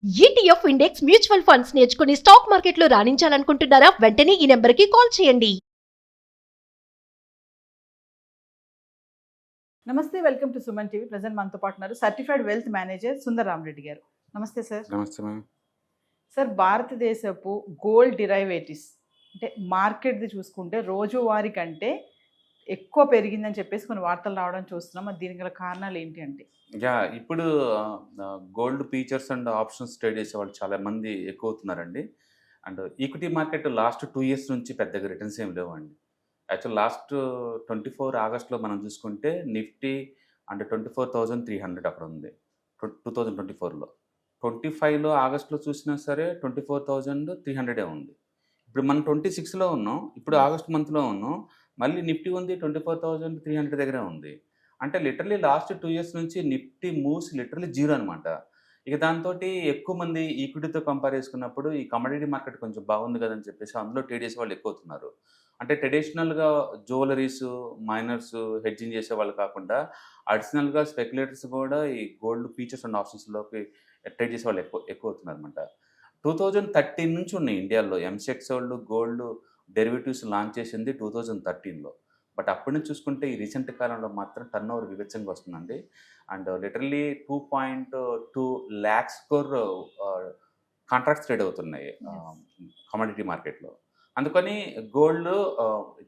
ETF index mutual funds నేర్చుకుని stock మార్కెట్లో రాణించాలనుకుంటున్నారా? వెంటనే ఈ నెంబర్కి కాల్ చేయండి. నమస్తే, welcome to Suman TV. Present మనతో పాటు ఉన్నారు certified wealth manager Sundar Rama Reddy గారు. నమస్తే సార్. నమస్తే మ్యామ్. సార్, భారతదేశపు గోల్డ్ డిరైవేటివ్స్ అంటే మార్కెట్ది చూసుకుంటే రోజువారీ కంటే ఎక్కువ పెరిగిందని చెప్పేసి కొన్ని వార్తలు రావడం చూస్తున్నాం. అది దీనికి గల కారణాలు ఏంటి అంటే? ఇప్పుడు gold features and options trade చేసే వాళ్ళు చాలా మంది ఎక్కువ అవుతున్నారండి. And equity market last 2 years నుంచి పెద్దగా రిటర్న్స్ ఏమి లేవండి. యాక్చువల్ లాస్ట్ 24 ఆగస్ట్లో మనం చూసుకుంటే నిఫ్టీ అండ్ 24,300 అక్కడ ఉంది 2024లో. 25లో ఆగస్ట్లో చూసినా సరే 24,300 ఉంది. ఇప్పుడు మనం 26లో ఉన్నాం, ఇప్పుడు ఆగస్ట్ మంత్లో ఉన్నాం, మళ్ళీ నిఫ్టీ ఉంది 24,300 దగ్గరే ఉంది. అంటే లిటరలీ లాస్ట్ 2 ఇయర్స్ నుంచి నిఫ్టీ మూవ్స్ లిటరలీ జీరో అనమాట. ఇక దాంతో ఎక్కువ మంది ఈక్విటీతో కంపేర్ చేసుకున్నప్పుడు ఈ కమోడిటీ మార్కెట్ కొంచెం బాగుంది కదని చెప్పేసి అందులో ట్రేడ్ చేసే వాళ్ళు ఎక్కువ అవుతున్నారు. అంటే ట్రెడిషనల్గా జ్యువెలరీస్, మైనర్స్ హెడ్జింగ్ చేసే వాళ్ళు కాకుండా అడిషనల్గా స్పెక్యులేటర్స్ కూడా ఈ గోల్డ్ ఫీచర్స్ అండ్ ఆప్షన్స్లోకి ట్రేడ్ చేసే వాళ్ళు ఎక్కువ ఎక్కువ అవుతున్నారు అనమాట. 2013 నుంచి ఉన్నాయి ఇండియాలో ఎంసెక్స్ వాళ్ళు గోల్డ్ డెరివేటివ్స్ లాంచ్ చేసింది 2013లో. బట్ అప్పటి నుంచి చూసుకుంటే ఈ రీసెంట్ కాలంలో మాత్రం టర్న్ ఓవర్ వివచ్చంగా వస్తుందండి. And literally 2.2 lakhs crore contracts trade అవుతున్నాయి కమోడిటీ మార్కెట్లో. అందుకని గోల్డ్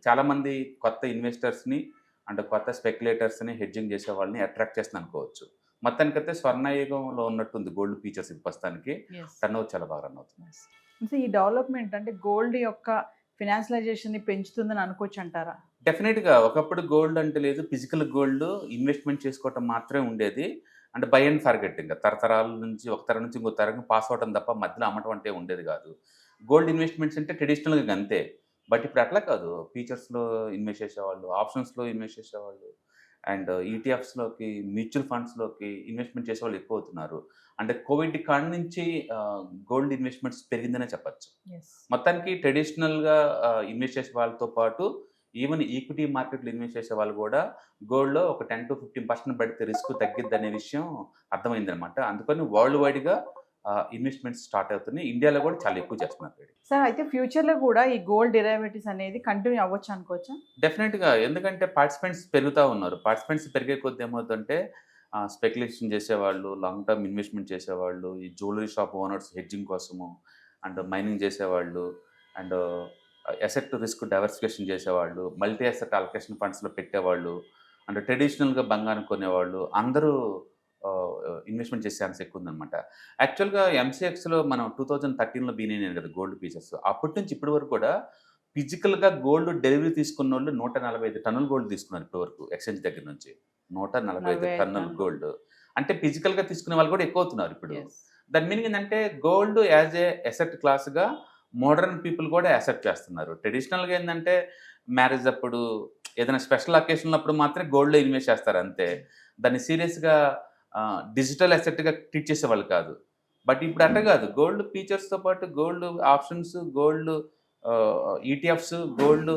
చాలామంది కొత్త ఇన్వెస్టర్స్ని అండ్ కొత్త స్పెక్యులేటర్స్ని హెడ్జింగ్ చేసే వాళ్ళని అట్రాక్ట్ చేస్తుంది అనుకోవచ్చు. మొత్తానికైతే స్వర్ణయుగంలో ఉన్నట్టుంది గోల్డ్ ఫీచర్స్ ప్రస్తుతానికి. టర్న్ ఓవర్ చాలా బాగా రన్ అవుతుంది. సో ఈ డెవలప్మెంట్ అంటే గోల్డ్ యొక్క ఫినాన్షియలైజేషన్ని పెంచుతుందని అనుకోవచ్చు అంటారా? డెఫినెట్గా ఒకప్పుడు గోల్డ్ అంటే లేదు, ఫిజికల్ గోల్డ్ ఇన్వెస్ట్మెంట్ చేసుకోవటం మాత్రమే ఉండేది. అంటే బై అండ్ ఫర్గెట్, ఇంకా తరతరాల నుంచి ఒక తరం నుంచి ఇంకో తరం పాస్ అవటం తప్ప మధ్యలో అమ్మటం అంటే ఉండేది కాదు. గోల్డ్ ఇన్వెస్ట్మెంట్స్ అంటే ట్రెడిషనల్గా అంతే. బట్ ఇప్పుడు అట్లా కాదు, ఫీచర్స్లో ఇన్వెస్ట్ చేసేవాళ్ళు, ఆప్షన్స్లో ఇన్వెస్ట్ చేసేవాళ్ళు, అండ్ ఈటీఎఫ్స్లోకి, మ్యూచువల్ ఫండ్స్లోకి ఇన్వెస్ట్మెంట్ చేసేవాళ్ళు ఎక్కువ అవుతున్నారు. అంటే కోవిడ్ కాడ నుంచి గోల్డ్ ఇన్వెస్ట్మెంట్స్ పెరిగిందనే చెప్పచ్చు. మొత్తానికి ట్రెడిషనల్గా ఇన్వెస్ట్ చేసే వాళ్ళతో పాటు ఈవెన్ ఈక్విటీ మార్కెట్లో ఇన్వెస్ట్ చేసే వాళ్ళు కూడా గోల్డ్లో ఒక 10 to 15% పెడితే రిస్క్ తగ్గిద్ది అనే విషయం అర్థమైందనమాట. అందుకని వరల్డ్ వైడ్గా ఇన్వెస్ట్మెంట్స్ స్టార్ట్ అవుతున్నాయి. ఇండియాలో కూడా చాలా ఎక్కువ చేస్తున్నారు. సార్, అయితే ఫ్యూచర్లో కూడా ఈ గోల్డ్ డెరివేటివ్స్ అనేది కంటిన్యూ అవ్వచ్చు అనుకోవచ్చా? డెఫినెట్గా, ఎందుకంటే పార్టిసిపెంట్స్ పెరుగుతూ ఉన్నారు. పార్టిసిపెంట్స్ పెరిగే కొద్ది ఏమవుతుందంటే స్పెక్యులేషన్ చేసేవాళ్ళు, లాంగ్ టర్మ్ ఇన్వెస్ట్మెంట్ చేసేవాళ్ళు, ఈ జ్యువెలరీ షాప్ ఓనర్స్ హెడ్జింగ్ కోసము, అండ్ మైనింగ్ చేసేవాళ్ళు, అండ్ అసెట్ రిస్క్ డైవర్సిఫికేషన్ చేసేవాళ్ళు, మల్టీ అసెట్ అలొకేషన్ ఫండ్స్లో పెట్టేవాళ్ళు, అండ్ ట్రెడిషనల్గా బంగారం కొనేవాళ్ళు అందరూ ఇన్వెస్ట్మెంట్ చేసే ఛాన్స్ ఎక్కువ ఉందన్నమాట. యాక్చువల్గా ఎంసీఎక్స్లో మనం 2013లో బీనే కదా గోల్డ్ ఫీచర్స్. అప్పటి నుంచి ఇప్పటి వరకు కూడా ఫిజికల్గా గోల్డ్ డెలివరీ తీసుకున్న వాళ్ళు 145 టన్నుల గోల్డ్ తీసుకున్నారు ఇప్పటి వరకు ఎక్స్చేంజ్ దగ్గర నుంచి. 145 టన్నుల గోల్డ్ అంటే ఫిజికల్గా తీసుకునే వాళ్ళు కూడా ఎక్కువ అవుతున్నారు ఇప్పుడు. దాని మీనింగ్ ఏంటంటే గోల్డ్ యాజ్ ఏ అసెట్ క్లాస్గా మోడర్న్ పీపుల్ కూడా యాక్సెప్ట్ చేస్తున్నారు. ట్రెడిషనల్గా ఏంటంటే మ్యారేజ్ అప్పుడు, ఏదైనా స్పెషల్ అకేషన్ అప్పుడు మాత్రమే గోల్డ్లో ఇన్వెస్ట్ చేస్తారు అంతే. దాన్ని సీరియస్గా డిజిటల్ అసెట్గా ట్రీట్ చేసేవాళ్ళు కాదు. బట్ ఇప్పుడు అట్ట కాదు, గోల్డ్ ఫీచర్స్తో పాటు gold options, gold ETFs, gold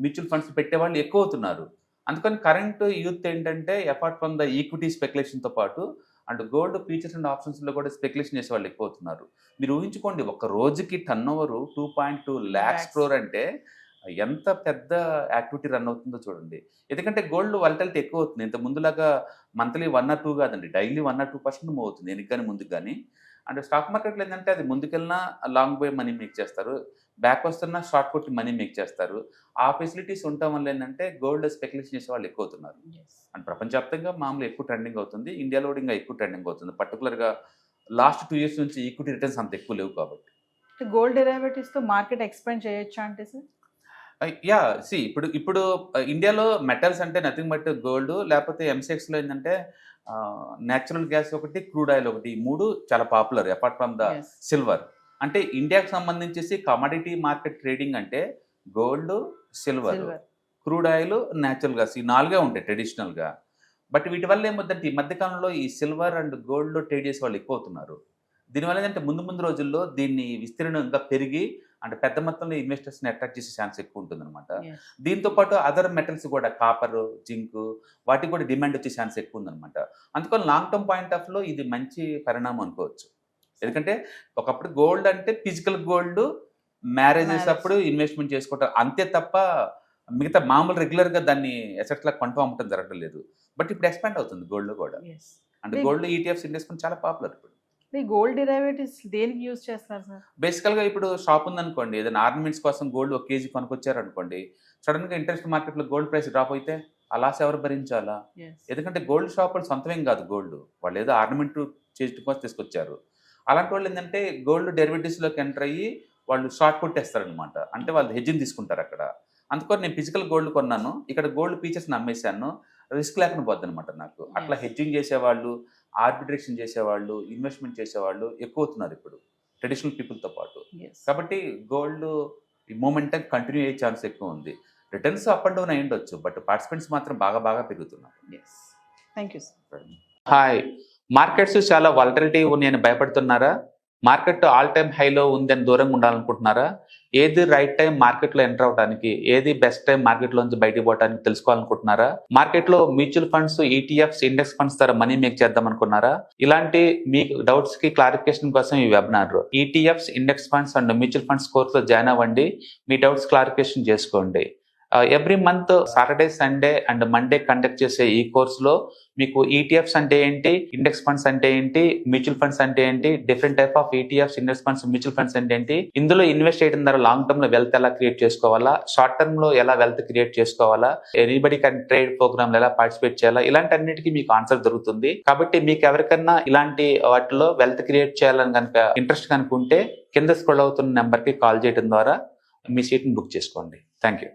mutual funds పెట్టేవాళ్ళు ఎక్కువ అవుతున్నారు. అందుకని కరెంట్ యూత్ ఏంటంటే అపార్ట్ ఫ్రమ్ ద ఈక్విటీ స్పెక్యులేషన్తో పాటు అండ్ గోల్డ్ ఫీచర్స్ అండ్ ఆప్షన్స్లో కూడా స్పెక్యులేషన్ చేసే వాళ్ళు ఎక్కువ అవుతున్నారు. మీరు ఊహించుకోండి, ఒక రోజుకి టర్న్ ఓవర్ 2.2 lakhs crore అంటే ఎంత పెద్ద యాక్టివిటీ రన్ అవుతుందో చూడండి. ఎందుకంటే గోల్డ్ వాలటిలిటీ ఎక్కువ అవుతుంది. ఇంత ముందులాగా మంత్లీ 1 or 2 కాదండి, డైలీ 1 or 2% మూవ్ అవుతుంది వెనక్కి కానీ ముందుకు కానీ. అండ్ స్టాక్ మార్కెట్లో ఏంటంటే అది ముందుకెళ్ళినా లాంగ్ బై మనీ మేక్ చేస్తారు, బ్యాక్ వస్తున్నా షార్ట్ కొట్టి మనీ మేక్ చేస్తారు. ఆ ఫెసిలిటీస్ ఉండటం వల్ల ఏంటంటే గోల్డ్ స్పెక్యులేషన్ చేసే వాళ్ళు ఎక్కువ అవుతున్నారు. అండ్ ప్రపంచవ్యాప్తంగా మామూలు ఎక్కువ ట్రెండింగ్ అవుతుంది, ఇండియాలో కూడా ఇంకా ఎక్కువ ట్రెండింగ్ అవుతుంది. పర్టికులర్గా లాస్ట్ 2 ఇయర్స్ నుంచి ఈక్విటీ రిటర్న్స్ అంత ఎక్కువ లేవు కాబట్టి. గోల్డ్ డెరివేటివ్స్తో మార్కెట్ ఎక్స్పాండ్ చేయొచ్చా అంటే సార్? ఇప్పుడు ఇండియాలో మెటల్స్ అంటే నథింగ్ బట్ గోల్డ్, లేకపోతే ఎంసెక్స్లో ఏంటంటే న్యాచురల్ గ్యాస్ ఒకటి, క్రూడ్ ఆయిల్ ఒకటి, ఈ 3 చాలా popular apart from the silver. అంటే ఇండియాకి సంబంధించేసి కమోడిటీ మార్కెట్ ట్రేడింగ్ అంటే gold, silver, crude oil, natural gas, ఈ 4 ఉంటాయి ట్రెడిషనల్గా. బట్ వీటి వల్ల ఏమవుతుందంటే ఈ మధ్యకాలంలో ఈ సిల్వర్ అండ్ గోల్డ్లో ట్రేడ్ చేసే వాళ్ళు ఎక్కువ అవుతున్నారు. దీనివల్ల ఏంటంటే ముందు రోజుల్లో దీన్ని విస్తీర్ణం ఇంకా పెరిగి అంటే పెద్ద మొత్తంలో ఇన్వెస్టర్స్ని అట్రాక్ట్ చేసే ఛాన్స్ ఎక్కువ ఉంటుందన్నమాట. దీంతో పాటు అదర్ మెటల్స్ కూడా కాపర్, జింక్, వాటికి కూడా డిమాండ్ వచ్చే ఛాన్స్ ఎక్కువ ఉందన్నమాట. అందుకని లాంగ్ టర్మ్ పాయింట్ ఆఫ్ లో ఇది మంచి పరిణామం అనుకోవచ్చు. ఎందుకంటే ఒకప్పుడు గోల్డ్ అంటే ఫిజికల్ గోల్డ్ మ్యారేజెస్ Marriage. అప్పుడు ఇన్వెస్ట్మెంట్ చేసుకుంటారు అంతే తప్ప మిగతా మామూలు రెగ్యులర్గా దాన్ని ఎసెట్లా కొంటూ అమ్మటం జరగడం లేదు. బట్ ఇప్పుడు ఎక్స్పాండ్ అవుతుంది గోల్డ్ కూడా. ఎస్. అంటే గోల్డ్ ఈటీఎఫ్స్ ఇన్వెస్ట్మెంట్ చాలా పాపులర్ ఇప్పుడు. ఈ గోల్డ్ డిరైవేటివ్స్ దేనికి యూజ్ చేస్తారు సార్? బేసికల్గా ఇప్పుడు షాప్ ఉందనుకోండి, ఏదైనా ఆర్నమెంట్స్ కోసం గోల్డ్ 1 కేజీ కొనుక్కొచ్చారనుకోండి, సడన్గా ఇంటర్నేషనల్ మార్కెట్లో గోల్డ్ ప్రైస్ డ్రాప్ అయితే ఆ లాస్ ఎవరు భరించాలా? ఎందుకంటే గోల్డ్ షాప్ వాళ్ళు సొంతమేం కాదు గోల్డ్, వాళ్ళు ఏదో ఆర్నమెంట్ చేయడం కోసం తీసుకొచ్చారు. అలాంటి వాళ్ళు ఏంటంటే గోల్డ్ డెరివేటివ్స్లోకి ఎంటర్ అయ్యి వాళ్ళు షార్ట్ కొట్టేస్తారనమాట. అంటే వాళ్ళు హెడ్జింగ్ తీసుకుంటారు అక్కడ. అందుకని నేను ఫిజికల్ గోల్డ్ కొన్నాను, ఇక్కడ గోల్డ్ ఫీచర్స్ని అమ్మేశాను, రిస్క్ లేకుండా పోద్ది అనమాట నాకు. అట్లా హెడ్జింగ్ చేసేవాళ్ళు, ఆర్బిట్రేషన్ చేసేవాళ్ళు, ఇన్వెస్ట్మెంట్ చేసేవాళ్ళు ఎక్కువ అవుతున్నారు ఇప్పుడు ట్రెడిషనల్ పీపుల్తో పాటు. కాబట్టి గోల్డ్ ఈ మూమెంట్ కంటిన్యూ అయ్యే ఛాన్స్ ఎక్కువ ఉంది. రిటర్న్స్ అప్ అండ్ డౌన్ అయి ఉండొచ్చు, బట్ పార్టిసిపెంట్స్ మాత్రం బాగా పెరుగుతున్నారు. Thank you sir. Hi, markets చాలా వాలటిలిటీ ఉన్నాయని భయపడుతున్నారా? మార్కెట్ ఆల్ టైమ్ హైలో ఉందని దూరంగా ఉండాలనుకుంటున్నారా? ఏది రైట్ టైం మార్కెట్లో ఎంటర్ అవడానికి, ఏది బెస్ట్ టైం మార్కెట్లోంచి బయటకు పోవడానికి తెలుసుకోవాలనుకుంటున్నారా? మార్కెట్లో mutual funds, ETFs, index funds ద్వారా మనీ మేక్ చేద్దాం అనుకున్నారా? ఇలాంటి మీ డౌట్స్ కి క్లారిఫికేషన్ కోసం ఈ webinar. ETFs, index funds and mutual funds కోర్సులో జాయిన్ అవ్వండి, మీ డౌట్స్ క్లారిఫికేషన్ చేసుకోండి. Every month Saturday, Sunday and Monday conduct చేసే ఈ కోర్సులో మీకు ఈటీఎఫ్స్ అంటే ఏంటి, ఇండెక్స్ ఫండ్స్ అంటే ఏంటి, మ్యూచువల్ ఫండ్స్ అంటే ఏంటి, different type of ETFs, index funds, mutual funds అంటే ఏంటి, ఇందులో ఇన్వెస్ట్ చేయడం ద్వారా లాంగ్ టర్మ్ లో వెల్త్ ఎలా క్రియేట్ చేసుకోవాలా, షార్ట్ టర్మ్ లో ఎలా వెల్త్ క్రియేట్ చేసుకోవాలా, ఎనీబడి కెన్ ట్రేడ్ ప్రోగ్రామ్ ఎలా పార్టిసిపేట్ చేయాలా, ఇలాంటి అన్నిటికీ మీకు ఆన్సర్ దొరుకుతుంది. కాబట్టి మీకు ఎవరికన్నా ఇలాంటి వాటిలో వెల్త్ క్రియేట్ చేయాలని కనుక ఇంట్రెస్ట్ కనుకుంటే కింద స్క్రోల్ అవుతున్న నెంబర్ కి కాల్ చేయడం ద్వారా మీ సీట్ ని బుక్ చేసుకోండి. Thank you.